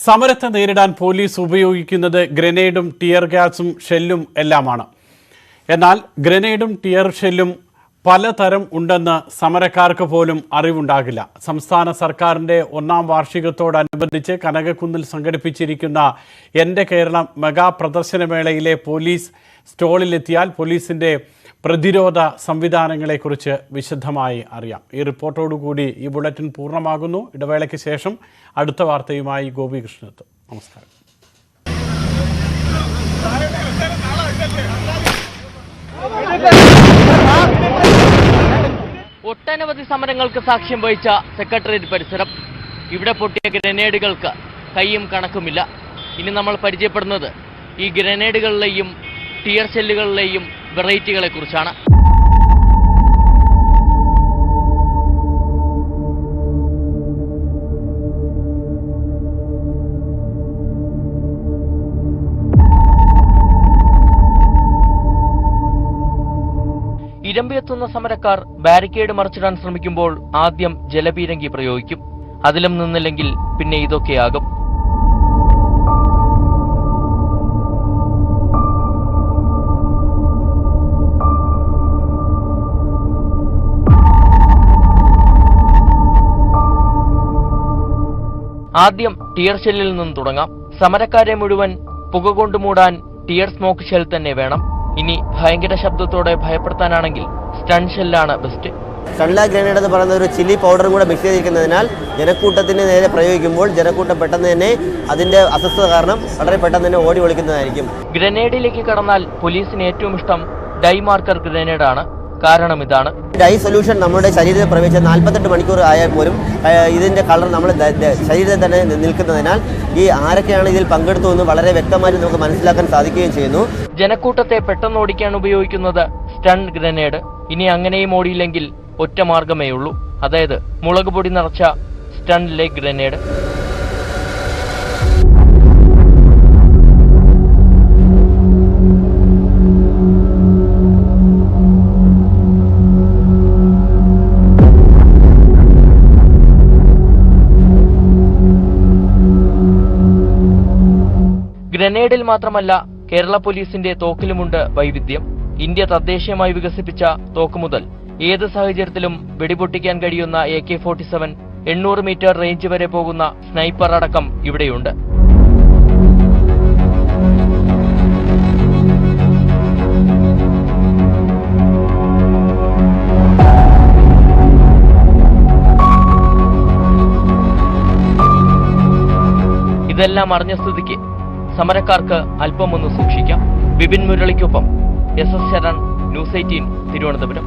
സമരത്തെ നേരിടാൻ പോലീസ് ഉപയോഗിക്കുന്നത് ഗ്രനേഡും ടിയർ ഗ്യാസും ഷെല്ലും എല്ലാമാണ്. എന്നാൽ ഗ്രനേഡും ടിയർ ഷെല്ലും പലതരം ഉണ്ടെന്ന് സമരക്കാർക്ക് പോലും അറിവുണ്ടാകില്ല. സംസ്ഥാന സർക്കാരിൻ്റെ 1ാം വാർഷികത്തോടനുബന്ധിച്ച് കനകക്കുന്നിൽ സംഘടിപ്പിച്ചിരിക്കുന്ന എൻ്റെ കേരളം മെഗാ പ്രദർശനമേളയിലെ പോലീസ് സ്റ്റോളിലെത്തിയാൽ പോലീസിൻ്റെ പ്രതിരോധ സംവിധാനങ്ങളെക്കുറിച്ച് വിശദമായി അറിയാം. ഈ റിപ്പോർട്ടോടുകൂടി ഈ ബുള്ളറ്റിൻ പൂർണ്ണമാകുന്നു. ഇടവേളയ്ക്ക് ശേഷം അടുത്ത വാർത്തയുമായി ഗോപികൃഷ്ണത്ത്. നമസ്കാരം. ഒട്ടനവധി സമരങ്ങൾക്ക് സാക്ഷ്യം വഹിച്ച സെക്രട്ടേറിയറ്റ് പരിസരം. ഇവിടെ പൊട്ടിയ ഗ്രനേഡുകൾക്ക് കയ്യും കണക്കുമില്ല. ഇനി നമ്മൾ പരിചയപ്പെടുന്നത് ഈ ഗ്രനേഡുകളിലെയും ടിയർ ഷെല്ലുകളിലെയും വെറൈറ്റികളെ കുറിച്ചാണ്. ഇരമ്പിയെത്തുന്ന സമരക്കാർ ബാരിക്കേഡ് മറിച്ചിടാൻ ശ്രമിക്കുമ്പോൾ ആദ്യം ജലപീരങ്കി പ്രയോഗിക്കും. അതിലും നിന്നില്ലെങ്കിൽ പിന്നെ ഇതൊക്കെയാകും. ആദ്യം ടിയർ ഷെല്ലിൽ നിന്ന് തുടങ്ങാം. സമരക്കാരെ മുഴുവൻ പുക കൊണ്ട് മൂടാൻ ടിയർ സ്മോക്ക് ഷെൽ തന്നെ വേണം. ഇനി ഭയങ്കര ശബ്ദത്തോടെ ഭയപ്പെടുത്താനാണെങ്കിൽ സ്റ്റൺ ഷെല്ലാണ് ബെസ്റ്റ്. സ്റ്റൺല ഗ്രനേഡ് എന്ന് പറയുന്ന ഒരു ചില്ലി പൗഡറും കൂടെ മിക്സ് ചെയ്തിരിക്കുന്നതിനാൽ ജനക്കൂട്ടത്തിന് നേരെ പ്രയോഗിക്കുമ്പോൾ ജനക്കൂട്ടം പെട്ടെന്ന് തന്നെ അതിന്റെ അസ്വസ്ഥത കാരണം വളരെ പെട്ടെന്ന് തന്നെ ഓടി ഒളിക്കുന്നതായിരിക്കും. ഗ്രനേഡിലേക്ക് കടന്നാൽ പോലീസിന് ഏറ്റവും ഇഷ്ടം ഡൈ മാർക്കർ ഗ്രനേഡാണ്. കാരണം ഇതാണ്, ഡൈ സൊല്യൂഷൻ നമ്മുടെ ശരീരത്തിൽ പ്രവേശിച്ച 48 മണിക്കൂർ ആയാൽ പോലും ഇതിന്റെ കളർ നമ്മുടെ ശരീരത്തിൽ തന്നെ നിൽക്കുന്നതിനാൽ ഈ ആരൊക്കെയാണ് ഇതിൽ പങ്കെടുത്തു എന്ന് വളരെ വ്യക്തമായിട്ട് നമുക്ക് മനസ്സിലാക്കാൻ സാധിക്കുകയും ചെയ്യുന്നു. ജനക്കൂട്ടത്തെ പെട്ടെന്ന് ഓടിക്കാൻ ഉപയോഗിക്കുന്നത് സ്റ്റൺ ഗ്രനേഡ്. ഇനി അങ്ങനെയും ഓടിയില്ലെങ്കിൽ ഒറ്റ മാർഗമേ ഉള്ളൂ, അതായത് മുളക് പൊടി നിറച്ച സ്റ്റൺ ലെഗ് ഗ്രനേഡ്. ഗ്രനേഡിൽ മാത്രമല്ല കേരള പോലീസിന്റെ തോക്കിലുമുണ്ട് വൈവിധ്യം. ഇന്ത്യ തദ്ദേശീയമായി വികസിപ്പിച്ച തോക്ക് മുതൽ ഏത് സാഹചര്യത്തിലും വെടിപൊട്ടിക്കാൻ കഴിയുന്ന AK-47, 800 മീറ്റർ റേഞ്ച് വരെ പോകുന്ന സ്നൈപ്പർ അടക്കം ഇവിടെയുണ്ട്. ഇതെല്ലാം അറിഞ്ഞ സ്ഥിതിക്ക് സമരക്കാർക്ക് അല്പമൊന്ന് സൂക്ഷിക്കാം. വിപിൻ മുരളിക്കൊപ്പം SS ശരൺ, ന്യൂസ് 18, തിരുവനന്തപുരം.